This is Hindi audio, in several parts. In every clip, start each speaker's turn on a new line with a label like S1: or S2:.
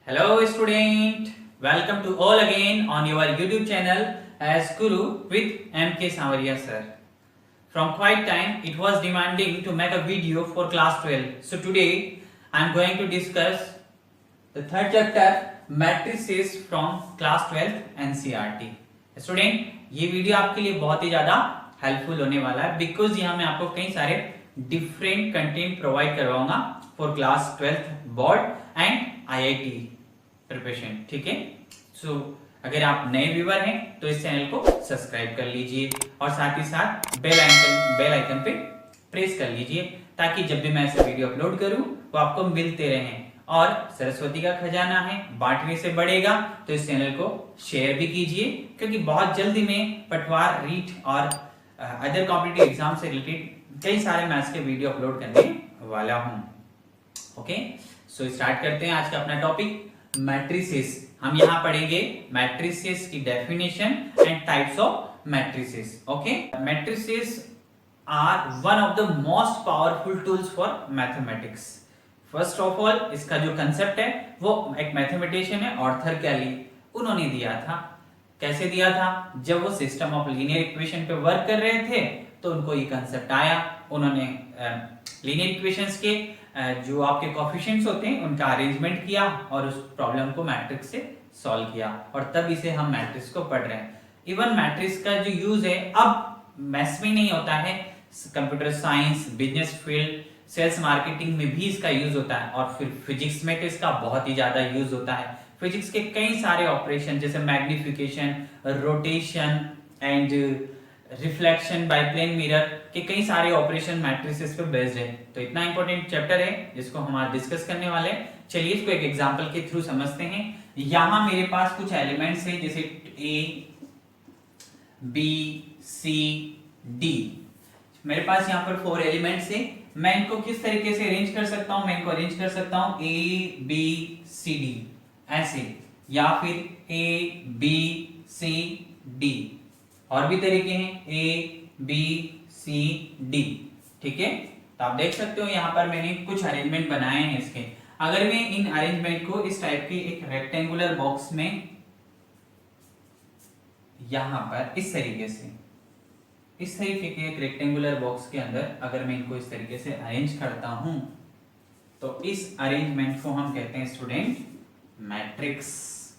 S1: Hello student, welcome to all again on your YouTube channel as Guru with MK Samaria sir. From quite time it was demanding to make a video for class 12. So today I am going to discuss the third chapter matrices from class 12 NCERT. Student, ये वीडियो आपके लिए बहुत ही ज्यादा हेल्पफुल होने वाला है बिकॉज यहाँ मैं आपको कई सारे डिफरेंट कंटेंट प्रोवाइड करवाऊंगा for class 12th board and IIT preparation. ठीक है. सो अगर आप नए व्यूअर हैं तो इस चैनल को सब्सक्राइब कर लीजिए और साथ ही साथ बेल आइकन पे प्रेस कर लीजिए ताकि जब भी मैं ऐसे वीडियो अपलोड करूं वो आपको मिलते रहें. और सरस्वती का खजाना है, बांटने से बढ़ेगा, तो इस चैनल को शेयर भी कीजिए क्योंकि बहुत जल्दी मैं पटवार, रीट और अदर कॉम्पिटिटिव एग्जाम से रिलेटेड कई सारे मैथ्स के वीडियो अपलोड करने वाला हूं. ओके, सो स्टार्ट करते हैं आज का अपना टॉपिक मैट्रिसेस. हम यहाँ पढ़ेंगे मैट्रिसेस की definition and types of matrices. Okay, matrices are one of the most powerful tools for mathematics. First of all इसका जो कंसेप्ट है वो एक मैथमेटिशियन है ऑर्थर कैली, उन्होंने दिया था. कैसे दिया था? जब वो सिस्टम ऑफ लीनियर इक्वेशन पे वर्क कर रहे थे तो उनको ये कंसेप्ट आया. उन्होंने लीनियर इक्वेशंस के जो आपके कोएफिशिएंट्स होते हैं उनका अरेंजमेंट किया और उस प्रॉब्लम को मैट्रिक्स से सॉल्व किया और तब इसे हम मैट्रिक्स को पढ़ रहे हैं. इवन मैट्रिक्स का जो यूज है अब मैथ्स में नहीं होता है, computer science, business field, sales marketing में भी इसका यूज होता है और फिर फिजिक्स में तो इसका बहुत ही ज्यादा यूज होता है. फिजिक्स के कई सारे ऑपरेशन जैसे magnification, rotation and reflection by plane mirror के कई सारे ऑपरेशन मैट्रिसेस पे बेस्ड है. तो इतना इंपॉर्टेंट चैप्टर है जिसको हम आज डिस्कस करने वाले हैं. चलिए इसको एक एग्जांपल के थ्रू समझते हैं. यहां मेरे पास कुछ एलिमेंट्स हैं जैसे A, B, C, D. मेरे पास यहाँ पर 4 एलिमेंट्स हैं. मैं इनको किस तरीके से अरेंज कर सकता हूं? मैं इनको अरेंज कर सकता हूं A, B, C, D ऐसे, या फिर A, B, C, D. और भी तरीके हैं A, B, C, D. ठीक है. तो आप देख सकते हो यहाँ पर मैंने कुछ अरेंजमेंट बनाए हैं इसके. अगर मैं इन अरेंजमेंट को इस टाइप की एक रेक्टेंगुलर बॉक्स में यहां पर इस तरीके के एक रेक्टेंगुलर बॉक्स के अंदर अगर मैं इनको इस तरीके से अरेंज करता हूं तो इस अरेंजमेंट को हम कहते हैं स्टूडेंट मैट्रिक्स.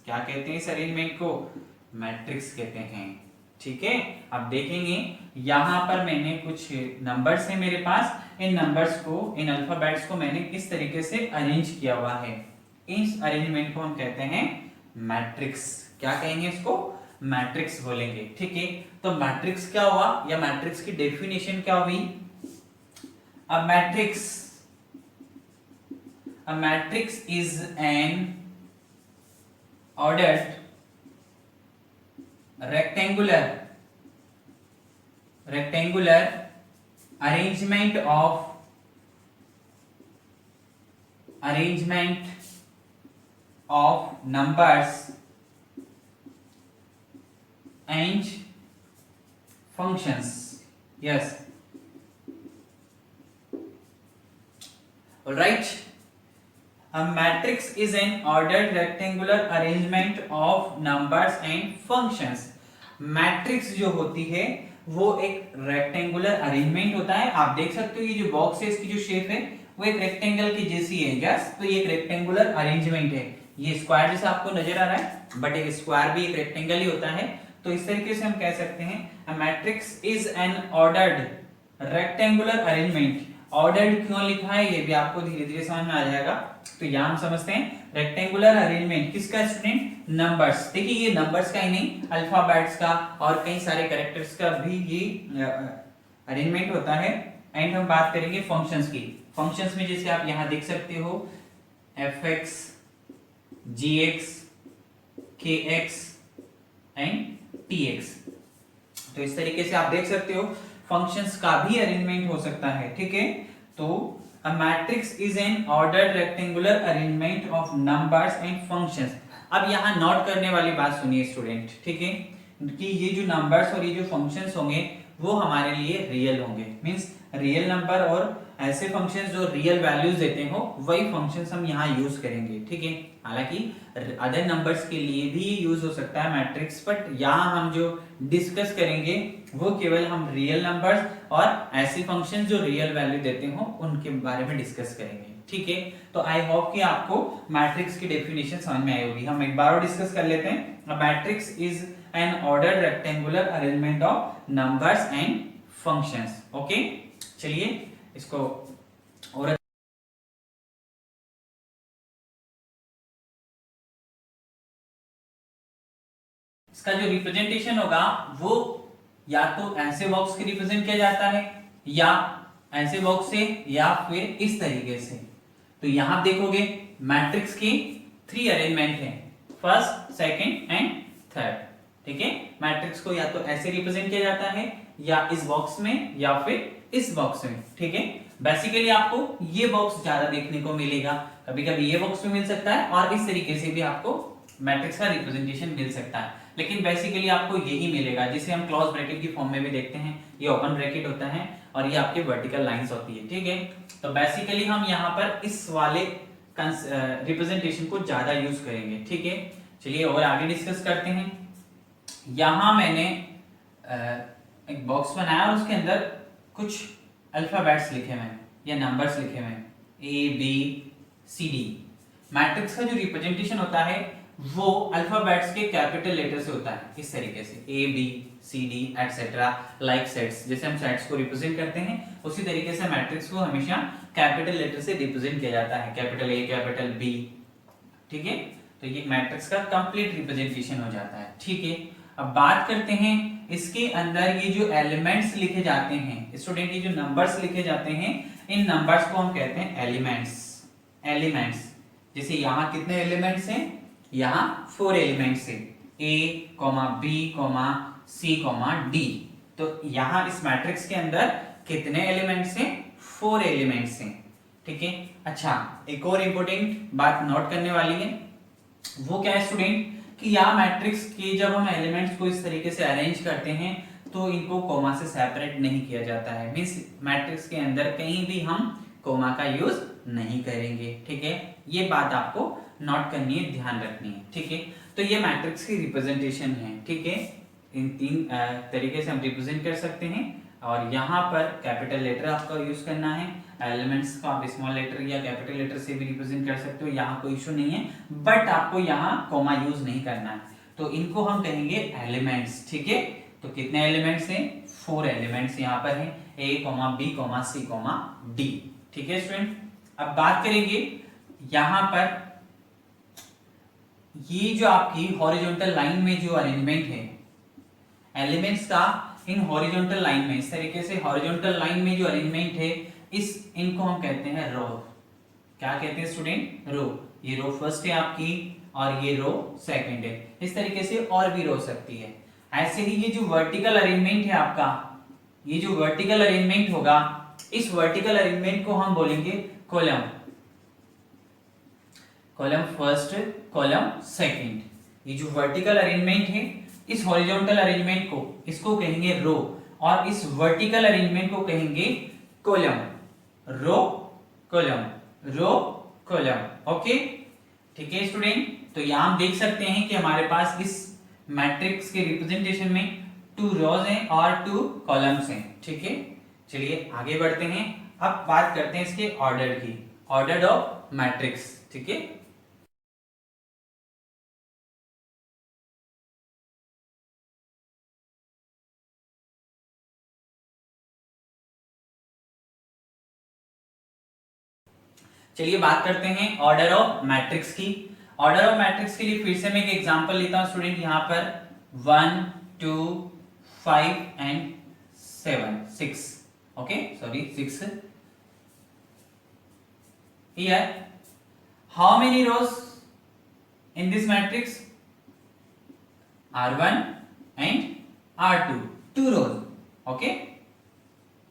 S1: क्या कहते हैं इस अरेंजमेंट को? मैट्रिक्स कहते हैं. ठीक है. अब देखेंगे यहां पर मैंने कुछ नंबर्स हैं मेरे पास. इन नंबर्स को, इन अल्फाबेट्स को मैंने किस तरीके से अरेंज किया हुआ है. इस अरेंजमेंट को हम कहते हैं मैट्रिक्स. क्या कहेंगे इसको? मैट्रिक्स बोलेंगे. ठीक है. तो मैट्रिक्स क्या हुआ या मैट्रिक्स की डेफिनेशन क्या हुई? A matrix is an ordered rectangular arrangement of numbers and functions. Yes, all right. A matrix is an ordered rectangular arrangement of numbers and functions. Matrix जो होती है वो एक रेक्टेंगुलर अरेंजमेंट होता है. आप देख सकते हो ये जो बॉक्स है इसकी जो शेप है वो एक रेक्टेंगल की जैसी है. यस, तो ये एक रेक्टेंगुलर अरेंजमेंट है. ये स्क्वायर जैसा आपको नजर आ रहा है बट एक स्क्वायर भी एक रेक्टेंगल ही होता है. तो इस तरीके से हम कह सकते हैं a matrix is an ordered rectangular arrangement. Ordered क्यों लिखा है ये भी आपको धीरे धीरे समझ में आ जाएगा. तो यहां हम समझते हैं रेक्टेंगुलर अरेंजमेंट किसका स्टूडेंट? नंबर्स. देखिए ये नंबर्स का ही नहीं, अल्फाबेट्स का और कई सारे कैरेक्टर्स का भी ये अरेंजमेंट होता है. एंड हम बात करेंगे फंक्शंस की. फंक्शंस में जैसे आप यहां देख सकते हो fx, gx, kx and tx. तो इस तरीके से आप देख सकते हो फंक्शंस का भी अरेंजमेंट हो सकता है. ठीक है. तो a matrix is an ordered rectangular arrangement of numbers and functions. अब यहाँ नोट करने वाली बात सुनिए स्टूडेंट. ठीक है, कि ये जो नंबर्स और ये जो फंक्शंस होंगे वो हमारे लिए रियल होंगे. मींस रियल नंबर और ऐसे फंक्शंस जो रियल वैल्यूज देते हो वही फंक्शंस हम यहाँ यूज करेंगे, ठीक है। हालांकि अदर नंबर्स के लिए भी यूज हो सकता है मैट्रिक्स, बट यहाँ हम जो डिस्कस करेंगे वो केवल हम रियल नंबर्स और ऐसे फंक्शंस जो रियल वैल्यू देते हो उनके बारे में डिस्कस करेंगे, ठीक है। तो आई होप कि आपको मैट्रिक्स की डेफिनेशन समझ में आई होगी। हम एक बार और डिस्कस कर लेते हैं। A matrix is an ordered rectangular arrangement of numbers and functions, okay. चलिए इसको और इसका जो रिप्रेजेंटेशन होगा वो या तो ऐसे बॉक्स के रिप्रेजेंट किया जाता है या ऐसे बॉक्स से या फिर इस तरीके से। तो यहां देखोगे मैट्रिक्स की 3 अरेंजमेंट है, फर्स्ट, सेकंड एंड थर्ड, ठीक है। मैट्रिक्स को या तो ऐसे रिप्रेजेंट किया जाता है या इस बॉक्स में या फिर इस बॉक्स में, ठीक है। बेसिकली आपको ये बॉक्स ज्यादा देखने को मिलेगा, कभी कभी ये बॉक्स में मिल सकता है और इस तरीके से भी आपको मैट्रिक्स का रिप्रेजेंटेशन मिल सकता है, लेकिन बेसिकली आपको यही मिलेगा जिसे हम क्लोज ब्रैकेट की फॉर्म में भी देखते हैं। ये ओपन ब्रैकेट होता है और ये आपकी वर्टिकल लाइंस होती है, ठीक है। तो बेसिकली हम यहाँ पर इस वाले रिप्रेजेंटेशन को ज्यादा यूज करेंगे, ठीक है। चलिए और आगे डिस्कस करते हैं। यहाँ मैंने एक बॉक्स बनाया और उसके अंदर कुछ अल्फाबेट्स लिखे हुए हैं या नंबर्स लिखे हुए हैं, A B C D. Matrix का जो रिप्रेजेंटेशन होता है वो अल्फाबेट्स के कैपिटल लेटर से होता है, इस तरीके से A B C D etcetera, like sets. जैसे हम सेट्स को रिप्रेजेंट करते हैं उसी तरीके से मैट्रिक्स को हमेशा कैपिटल लेटर से रिप्रेजेंट किया जाता है, कैपिटल ए कैपिटल बी, ठीक है। तो ये मैट्रिक्स का कंप्लीट रिप्रेजेंटेशन हो जाता है, ठीक है। अब बात करते हैं इसके अंदर ये जो एलिमेंट्स लिखे जाते हैं स्टूडेंट, ये जो नंबर्स लिखे जाते हैं इन नंबर्स को हम कहते हैं एलिमेंट्स। एलिमेंट्स जैसे यहाँ कितने एलिमेंट्स हैं, यहाँ 4 एलिमेंट्स हैं, ए बी सी डी। तो यहाँ इस मैट्रिक्स के अंदर कितने एलिमेंट्स हैं, 4 एलिमेंट्स हैं, ठीक है। अच्छा, एक और इंपॉर्टेंट बात नोट करने वाली है, वो क्या है स्टूडेंट कि यहाँ मैट्रिक्स के जब हम एलिमेंट्स को इस तरीके से अरेंज करते हैं तो इनको कोमा से सेपरेट नहीं किया जाता है। मींस मैट्रिक्स के अंदर कहीं भी हम कोमा का यूज नहीं करेंगे, ठीक है। ये बात आपको नोट करनी है, ध्यान रखनी है, ठीक है। तो ये मैट्रिक्स की रिप्रेजेंटेशन है, ठीक है। इन 3 तरीके से हम रिप्रेजेंट कर सकते हैं और यहाँ पर कैपिटल लेटर आपका यूज करना है। एलिमेंट्स को आप स्मॉल लेटर या कैपिटल लेटर से भी रिप्रेजेंट कर सकते हो, यहाँ कोई इशू नहीं है, बट आपको यहाँ कोमा यूज नहीं करना है। तो इनको हम कहेंगे एलिमेंट्स, ठीक है। तो कितने एलिमेंट्स हैं, 4 एलिमेंट्स यहाँ पर हैं, ए बी सी डी, ठीक है स्टूडेंट। अब बात करेंगे यहाँ पर ये जो आपकी हॉरिजॉन्टल लाइन में जो अरेंजमेंट है एलिमेंट्स का, इन हॉरिजॉन्टल लाइन में इस तरीके से हॉरिजॉन्टल लाइन में जो अरेंजमेंट है इनको हम कहते हैं रो। क्या कहते हैं स्टूडेंट, रो। ये रो फर्स्ट है आपकी और ये रो सेकंड है, इस तरीके से और भी रो सकती है। ऐसे ही ये जो वर्टिकल अरेंजमेंट है आपका, ये जो वर्टिकल अरेंजमेंट होगा इस वर्टिकल अरेंजमेंट को हम बोलेंगे column. Column first, column second. ये जो वर्टिकल अरेंजमेंट है इस हॉरिजॉन्टल अरेंजमेंट को इसको कहेंगे रो और इस वर्टिकल अरेंजमेंट को कहेंगे column. Row column, row column, okay, ठीक है स्टूडेंट। तो यहां हम देख सकते हैं कि हमारे पास इस मैट्रिक्स के रिप्रेजेंटेशन में 2 रोज हैं और 2 कॉलम्स हैं, ठीक है। चलिए आगे बढ़ते हैं। अब बात करते हैं इसके ऑर्डर की, ऑर्डर ऑफ मैट्रिक्स, ठीक है। चलिए बात करते हैं ऑर्डर ऑफ मैट्रिक्स की। ऑर्डर ऑफ मैट्रिक्स के लिए फिर से मैं एक एग्जांपल लेता हूं स्टूडेंट। यहां पर 1 2 5 and 7 6, okay, sorry 6 here। how many rows in this matrix, r1 and r2, 2 rows, okay,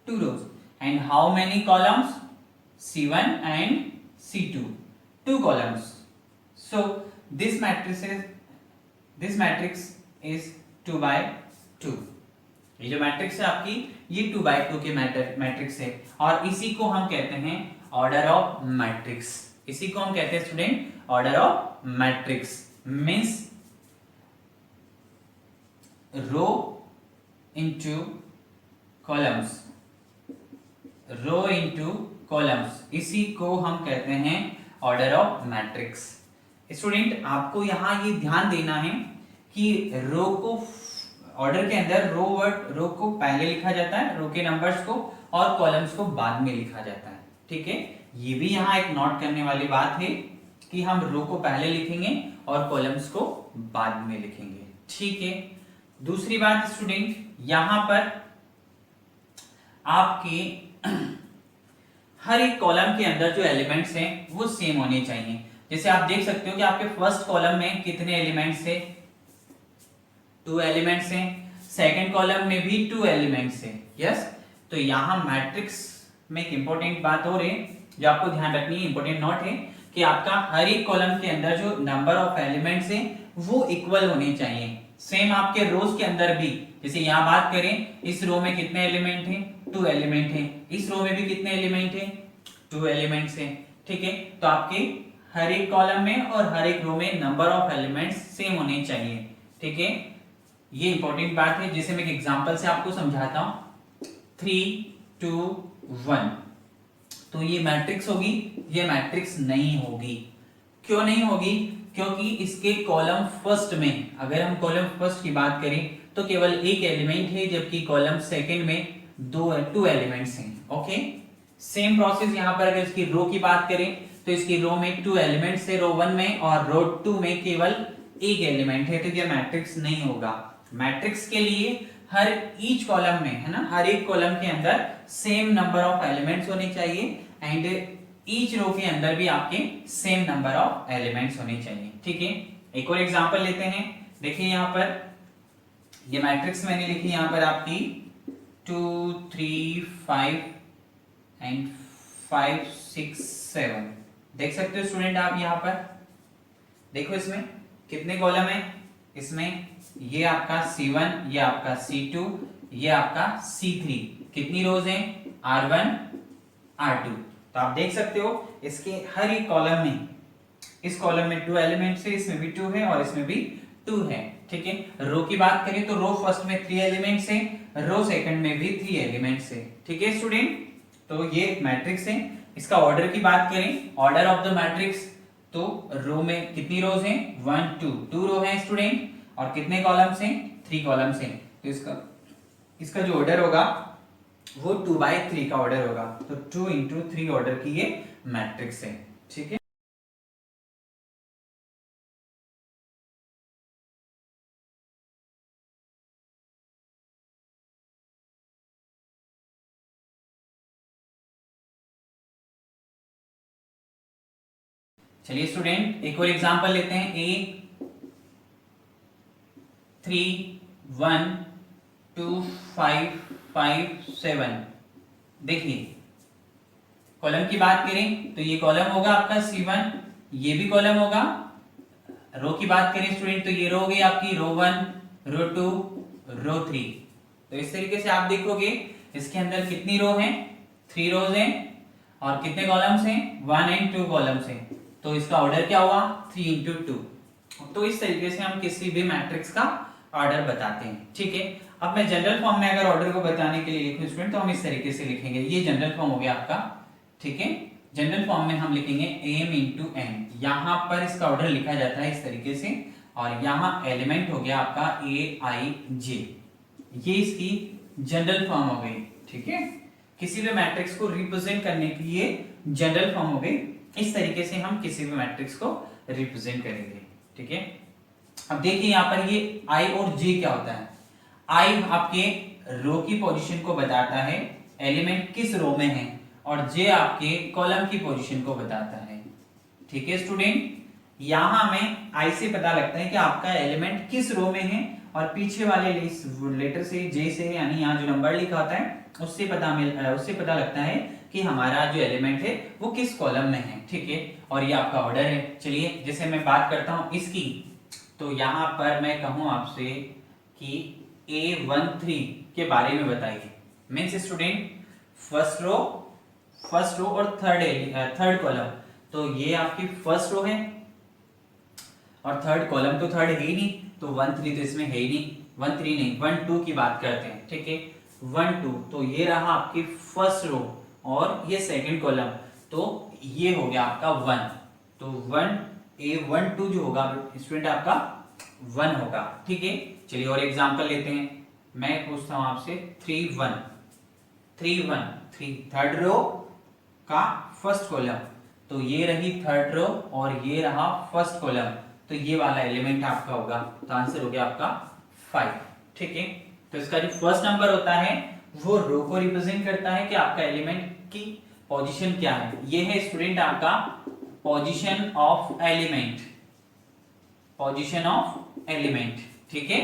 S1: 2 rows। and how many columns, c1 and c2, 2 columns। so this matrix is 2 by 2, ये जो मैट्रिक्स है आपकी, ये 2x2 के मैट्रिक्स है, और इसी को हम कहते हैं ऑर्डर ऑफ मैट्रिक्स। इसी को हम कहते हैं student order of matrix, means row into columns, row into columns, इसी को हम कहते हैं ऑर्डर ऑफ मैट्रिक्स। स्टूडेंट आपको यहाँ ये ध्यान देना है कि रो को ऑर्डर के अंदर रो को पहले लिखा जाता है, रो के नंबर्स को, और कॉलम्स को बाद में लिखा जाता है। ठीक है, ये भी यहाँ एक नोट करने वाली बात है कि हम रो को पहले लिखेंगे और कॉलम्स को बाद में लिखेंगे। ठीक है, दूसरी बात स्टूडेंट, यहां पर आपके हर एक कॉलम के अंदर जो एलिमेंट्स हैं वो सेम होने चाहिए। जैसे आप देख सकते हो कि आपके फर्स्ट कॉलम में कितने एलिमेंट्स है, 2 एलिमेंट्स हैं, सेकंड कॉलम में भी 2 एलिमेंट्स हैं। यस, तो यहां मैट्रिक्स में एक इंपॉर्टेंट बात और है जो आपको ध्यान रखनी है, इंपॉर्टेंट नोट है कि आपका हर एक कॉलम के अंदर जो नंबर ऑफ एलिमेंट्स हैं वो इक्वल होने चाहिए। सेम आपके रोज के अंदर भी, जैसे यहाँ बात करें, इस रो में कितने एलिमेंट हैं, 2 एलिमेंट हैं, इस रो में भी कितने एलिमेंट हैं, 2 एलिमेंट्स हैं। ठीक है, तो आपके हर एक कॉलम में और हर एक रो में नंबर ऑफ एलिमेंट्स सेम होने चाहिए। ठीक है, ये इंपॉर्टेंट बात है, जिसे मैं एक एग्जांपल से आपको समझाता हूं। 3 2 1, तो ये मैट्रिक्स होगी, ये मैट्रिक्स नहीं होगी। क्यों नहीं होगी? क्योंकि इसके कॉलम फर्स्ट में, अगर हम कॉलम फर्स्ट की बात करें तो केवल एक एलिमेंट है, जबकि कॉलम सेकंड में 2 एलिमेंट्स हैं। ओके, सेम प्रोसेस यहाँ पर अगर इसकी रो की बात करें तो इसकी रो में 2 एलिमेंट्स है रो 1 में, और रो 2 में केवल एक एलिमेंट है, तो ये मैट्रिक्स नहीं होगा। मैट्रिक्स के लिए हर ईच कॉलम में, है ना, हर एक कॉलम के अंदर सेम नंबर ऑफ एलिमेंट्स होने चाहिए, एंड ईच रो के अंदर भी आपके सेम नंबर ऑफ एलिमेंट्स होने चाहिए। ठीक है, एक और एग्जांपल लेते हैं। देखिए यहाँ पर ये मैट्रिक्स मैंने लिखी यहाँ पर आपकी 2 3 5 एंड 5 6 7। देख सकते हो स्टूडेंट आप, यहाँ पर देखो इसमें कितने कॉलम है, इसमें ये आपका C1, ये आपका C2, ये आपका C3, कितनी रोज हैं, R1 R2। तो आप देख सकते हो इसके हर एक कॉलम में, इस कॉलम में 2 एलिमेंट्स है, इसमें भी 2 है और इसमें भी 2 है। ठीक है, रो की बात करें तो रो फर्स्ट में 3 एलिमेंट्स है, रो सेकंड में भी 3 एलिमेंट्स है। ठीक है स्टूडेंट, तो ये मैट्रिक्स है। इसका ऑर्डर की बात करें, ऑर्डर ऑफ द मैट्रिक्स, तो रो में कितनी रोज हैं, 1 2 रो है स्टूडेंट, और कितने कॉलम्स हैं, 3 कॉलम्स हैं। तो इसका जो ऑर्डर होगा वो 2/3 का ऑर्डर होगा, तो 2 into 3 ऑर्डर की ये मैट्रिक्स है। ठीक है, चलिए स्टूडेंट एक और एग्जांपल लेते हैं। A 3 1 2 5 5 7। देखिए कॉलम की बात करें तो ये कॉलम होगा आपका C1, ये भी कॉलम होगा। रो की बात करें स्टूडेंट तो ये रो होगी आपकी रो 1, रो 2, रो 3। तो इस तरीके से आप देखोगे इसके अंदर कितनी रो हैं, 3 रोज हैं, और कितने कॉलम्स हैं, 1 and 2 कॉलम्स हैं। तो इसका ऑर्डर क्या हुआ, 3 into 2। तो इस तरीके से हम किसी भी मैट्रिक्स का ऑर्डर बताते हैं। ठीक है, अब मैं जनरल फॉर्म में अगर ऑर्डर को बताने के लिए लिखूं स्टूडेंट तो हम इस तरीके से लिखेंगे, ये जनरल फॉर्म हो गया आपका। ठीक है, जनरल फॉर्म में हम लिखेंगे m into n, यहाँ पर इसका ऑर्डर लिखा जाता है इस तरीके से, और यहाँ एलिमेंट हो गया आपका aij, ये इसकी जनरल फॉर्म हो गई। ठीक है, किसी भी मैट्रिक्स को रिप्रेजेंट करने के लिए जनरल फॉर्म हो गई। इस तरीके से हम किसी भी मैट्रिक्स को रिप्रेजेंट करेंगे। ठीक है, अब देखिए यहाँ पर ये i और j क्या होता है। i आपके रो की पोजीशन को बताता है, एलिमेंट किस रो में है, और j आपके कॉलम की पोजीशन को बताता है। ठीक है स्टूडेंट, यहां हमें i से पता लगता है कि आपका एलिमेंट किस रो में है, और पीछे वाले लेटर से j से, यानी यहाँ जो नंबर लिखा होता है उससे पता लगता है कि हमारा जो एलिमेंट है वो किस कॉलम में है। ठीक है, और ये आपका ऑर्डर है। चलिए जैसे मैं बात करता हूं इसकी, तो यहाँ पर मैं कहूं आपसे कि A13 के बारे में बताइए। मीन्स स्टूडेंट फर्स्ट रो और थर्ड कॉलम, तो ये आपकी फर्स्ट रो है और थर्ड कॉलम तो थर्ड है ही नहीं, तो 1 3 तो इसमें है ही नहीं, 1 3 नहीं 1 2 की बात करते हैं, ठीक है 1 2, तो ये रहा आपकी फर्स्ट रो और ये सेकंड कॉलम, तो ये हो गया आपका 1, तो 1 A12 जो होगा स्टूडेंट आपका 1 होगा, ठीक है। चलिए और एग्जांपल लेते हैं, मैं पूछता हूं आपसे 3 1 3 1 3 थर्ड रो का फर्स्ट कॉलम, तो ये रही थर्ड रो और ये रहा फर्स्ट कॉलम, तो ये वाला एलिमेंट आपका होगा, तो आंसर हो गया आपका 5, ठीक है। तो इसका जो फर्स्ट नंबर होता है वो रो को रिप्रेजेंट करता है कि आपका एलिमेंट की पोजीशन क्या है, ये है स्टूडेंट आपका position of element, position of element, ठीक है।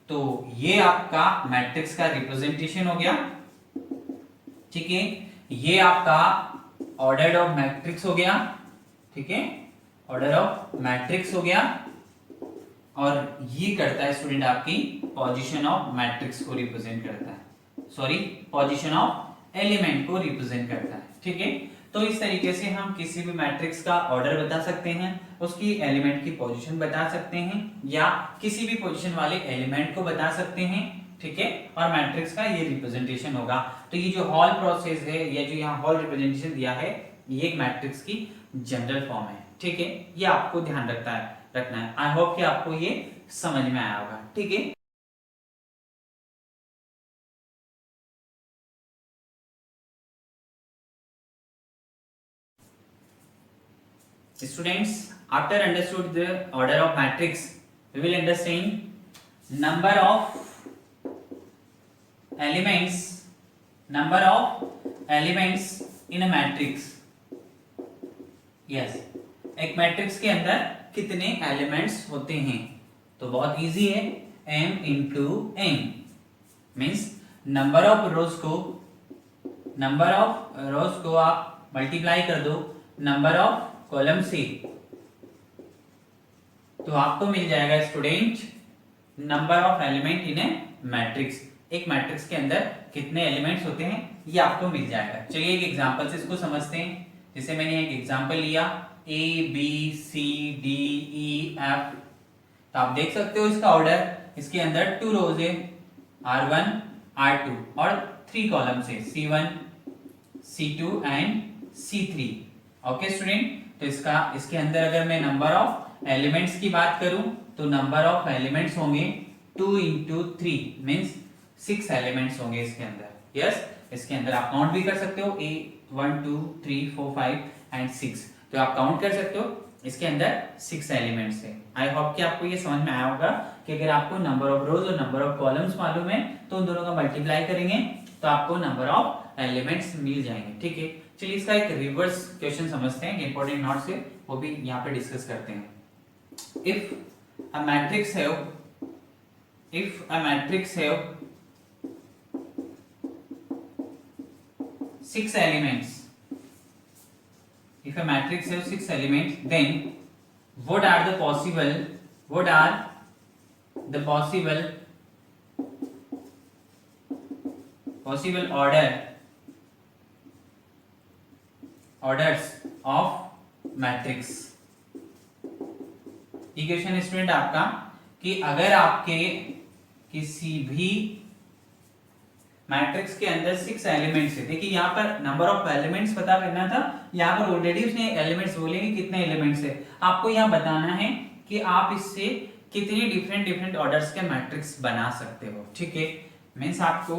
S1: तो ये आपका मैट्रिक्स का रिप्रेजेंटेशन हो गया, ठीक है। ये आपका ऑर्डर ऑफ मैट्रिक्स हो गया, ठीक है, ऑर्डर ऑफ मैट्रिक्स हो गया, और ये करता है स्टूडेंट आपकी पोजीशन ऑफ मैट्रिक्स को रिप्रेजेंट करता है, सॉरी पोजीशन ऑफ एलिमेंट को रिप्रेजेंट करता है, ठीक है। तो इस तरीके से हम किसी भी मैट्रिक्स का ऑर्डर बता सकते हैं, उसकी एलिमेंट की पोजीशन बता सकते हैं, या किसी भी पोजीशन वाले एलिमेंट को बता सकते हैं, ठीक है, और मैट्रिक्स का ये रिप्रेजेंटेशन होगा। तो ये जो होल प्रोसेस है या जो यहाँ होल रिप्रेजेंटेशन दिया है, ये एक मैट्रिक्स की जनरल फॉर्म है, ठीक है, ये आपको ध्यान रखना है। आई होप कि आपको ये समझ में आया होगा, ठीक है। Students, after understood the order of matrix, we will understand number of elements in a matrix. Yes, एक मैट्रिक्स के अंदर कितने एलिमेंट्स होते हैं, तो बहुत इजी है, m into n means number of रोज को आप मल्टीप्लाई कर दो नंबर ऑफ कॉलम से, तो आपको मिल जाएगा student number of element in A matrix. एक मैट्रिक्स के अंदर कितने एलिमेंट्स होते हैं ये आपको मिल जाएगा। चलिए एक एग्जांपल से इसको समझते हैं। जैसे मैंने एक एग्जांपल लिया ABCDEF, तो आप देख सकते हो इसका ऑर्डर, इसके अंदर 2 रोज है R1 R2 और 3 कॉलम्स है C1 C2 and C3। Okay student, तो इसके अंदर अगर मैं नंबर ऑफ एलिमेंट्स की बात करूं तो नंबर ऑफ एलिमेंट्स होंगे 2 into 3 मींस 6 एलिमेंट्स होंगे इसके अंदर। यस, इसके अंदर आप काउंट भी कर सकते हो 1 2 3 4 5 एंड 6, तो आप काउंट कर सकते हो, इसके अंदर 6 एलिमेंट्स है। आई होप कि आपको ये समझ में आया होगा कि अगर आपको नंबर ऑफ रोज और नंबर ऑफ कॉलम्स मालूम है तो उन दोनों का मल्टीप्लाई करेंगे तो आपको नंबर ऑफ एलिमेंट्स मिल जाएंगे, ठीक है। चलिए इसका एक रिवर्स क्वेश्चन समझते हैं, इंपॉर्टेंट नोट्स है वो भी यहाँ पे डिस्कस करते हैं। If a matrix have 6 elements, if a matrix has 6 elements, then what are the possible orders of matrix। Equation student आपका कि अगर आपके किसी भी मैट्रिक्स के अंदर 6 एलिमेंट्स है, देखिए यहाँ पर नंबर ऑफ एलिमेंट्स पता करना था, यहाँ पर ऑलरेडी उसने एलिमेंट्स बोले कि कितने एलिमेंट्स है, आपको यहाँ बताना है कि आप इससे कितने डिफरेंट ऑर्डर्स के मैट्रिक्स बना सकते हो, ठीक है। मींस आपको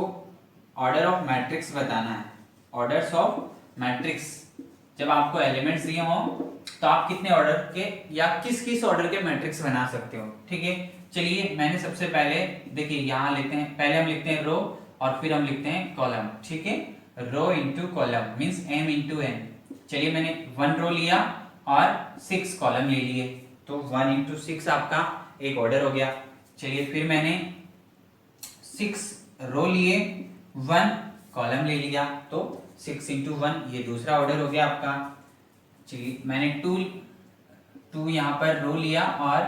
S1: ऑर्डर ऑफ मैट्रिक्स बताना है, ऑर्डर्स ऑफ मैट्रिक्स। जब आपको एलिमेंट्स दिए हो तो आप कितने ऑर्डर के या किस ऑर्डर के मैट्रिक्स बना सकते हो, ठीक है। चलिए मैंने सबसे पहले देखिए यहाँ लेते हैं, पहले हम लिखते हैं रो और फिर हम लिखते हैं कॉलम, ठीक है, row into column means m into n। चलिए मैंने 1 रो लिया और 6 कॉलम ले लिए, तो 1 इंटू 6 आपका एक ऑर्डर हो गया। चलिए फिर मैंने 6 रो लिए 1 कॉलम ले लिया, तो 6 इंटू 1 ये दूसरा ऑर्डर हो गया आपका। चलिए मैंने 2 यहाँ पर रो लिया और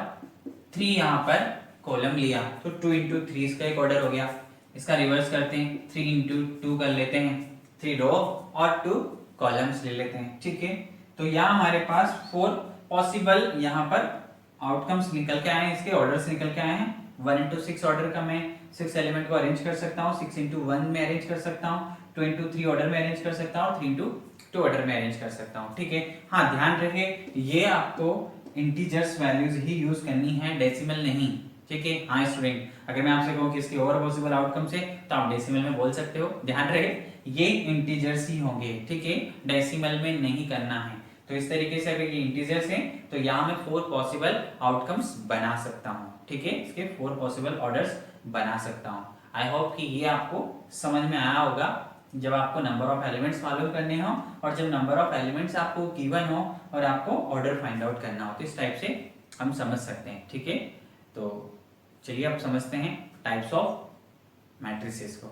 S1: 3 यहाँ पर कॉलम लिया तो 2 इंटू थ्री इसका एक ऑर्डर हो गया। इसका रिवर्स करते हैं, 3 इंटू टू कर लेते हैं, 3 रो और 2 कॉलम्स ले लेते हैं। ठीक है, तो यहाँ हमारे पास 4 पॉसिबल यहाँ पर आउटकम्स निकल के आए हैं, इसके ऑर्डर्स निकल के आए हैं। 1 इंटू 6 ऑर्डर का मैं 6 एलिमेंट को अरेंज कर सकता हूँ, 6 इंटू 1 में अरेंज कर सकता हूँ, 2 इंटू 3 ऑर्डर में अरेंज कर सकता हूँ, 3 इंटू 2 ऑर्डर में अरेंज कर सकता हूँ। ठीक है, हाँ ध्यान रखिए ये आपको इंटीजर्स वैल्यूज ही यूज करनी है, डेसिमल नहीं। ठीक है, हाँ स्टूडेंट, अगर मैं आपसे कहूँ कि इसके और पॉसिबल आउटकम्स है तो आप डेसिमल में बोल सकते हो। ध्यान रहे ये इंटीजर्स ही होंगे, ठीक है, डेसिमल में नहीं करना है। तो इस तरीके से अगर ये इंटीजर्स हैं तो यहाँ मैं 4 पॉसिबल आउटकम्स बना सकता हूँ। ठीक है, इसके 4 पॉसिबल ऑर्डर्स बना सकता हूँ। आई होप कि ये आपको समझ में आया होगा जब आपको नंबर ऑफ एलिमेंट्स मालूम करने हो और जब नंबर ऑफ एलिमेंट्स आपको गिवन हो और आपको ऑर्डर फाइंड आउट करना हो, तो इस टाइप से हम समझ सकते हैं। ठीक है, तो चलिए अब समझते हैं टाइप्स ऑफ मैट्रिसेस को।